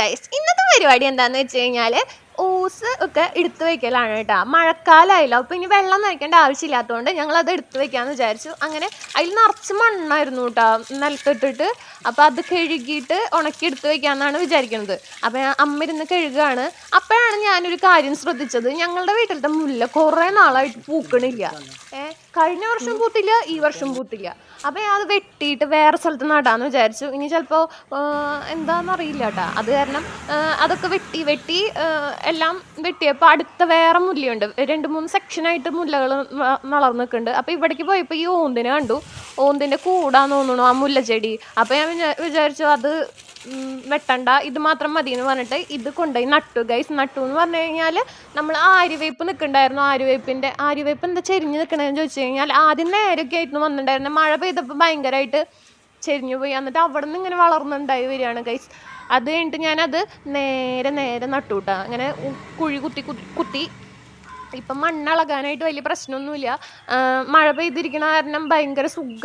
Guys, ഇന്നത്തെ പരിപാടി എന്താണെന്ന് വെച്ച് കഴിഞ്ഞാൽ ഓസ് ഒക്കെ എടുത്തു വെക്കലാണ് കേട്ടോ. മഴക്കാലമായല്ലോ, അപ്പോൾ ഇനി വെള്ളം നനയ്ക്കേണ്ട ആവശ്യമില്ലാത്തതുകൊണ്ട് ഞങ്ങളത് എടുത്തു വെക്കാമെന്ന് വിചാരിച്ചു. അങ്ങനെ അതിൽ നിറച്ച് മണ്ണായിരുന്നു കേട്ടോ നിലത്തിട്ടിട്ട്. അപ്പോൾ അത് കഴുകിയിട്ട് ഉണക്കി എടുത്തു വെക്കാമെന്നാണ് വിചാരിക്കുന്നത്. അപ്പോൾ അമ്മ ഇരുന്ന് കഴുകുകയാണ്. അപ്പോഴാണ് ഞാനൊരു കാര്യം ശ്രദ്ധിച്ചത്. ഞങ്ങളുടെ വീട്ടിലത്തെ മുല്ല കുറേ നാളായിട്ട് പൂക്കണില്ല. കഴിഞ്ഞ വർഷം പൂത്തില്ല, ഈ വർഷം പൂത്തില്ല. അപ്പോൾ ഞാൻ അത് വെട്ടിയിട്ട് വേറെ സ്ഥലത്ത് നടാമെന്ന് വിചാരിച്ചു. ഇനി ചിലപ്പോൾ എന്താണെന്നറിയില്ല കേട്ടോ. അത് കാരണം അതൊക്കെ വെട്ടി എല്ലാം വെട്ടിയപ്പോൾ അടുത്ത വേറെ മുല്ലയുണ്ട്. 2-3 സെക്ഷനായിട്ട് മുല്ലകൾ വളർന്നു നിൽക്കുന്നുണ്ട്. അപ്പോൾ ഇവിടേക്ക് പോയപ്പോൾ ഈ ഓന്തിനെ കണ്ടു. ഓന്തിൻ്റെ കൂടാന്ന് തോന്നുന്നു ആ മുല്ലച്ചെടി. അപ്പോൾ ഞാൻ വിചാരിച്ചു അത് വെട്ടണ്ട, ഇത് മാത്രം മതി എന്ന് പറഞ്ഞിട്ട് ഇത് കൊണ്ടുപോയി നട്ടു ഗൈസ്. നട്ടു എന്ന് പറഞ്ഞു കഴിഞ്ഞാൽ നമ്മൾ ആര്യവേപ്പ് നിൽക്കുന്നുണ്ടായിരുന്നു. ആര്യവേപ്പ് എന്താ ചെരിഞ്ഞ് നിൽക്കണമെന്ന് ചോദിച്ചു കഴിഞ്ഞാൽ ആദ്യം നേരൊക്കെ ആയിരുന്നു വന്നിട്ടുണ്ടായിരുന്നു. മഴ പെയ്തപ്പോൾ ഭയങ്കരമായിട്ട് ചെരിഞ്ഞു പോയി. എന്നിട്ട് അവിടെ നിന്ന് ഇങ്ങനെ വളർന്നുണ്ടായി വരികയാണ് ഗൈസ്. അത് കഴിഞ്ഞിട്ട് ഞാനത് നേരെ നട്ടു കേട്ടോ. അങ്ങനെ കുഴി കുത്തി ഇപ്പം മണ്ണിളകാനായിട്ട് വലിയ പ്രശ്നമൊന്നുമില്ല. മഴ പെയ്തിരിക്കണ കാരണം ഭയങ്കര സുഖം.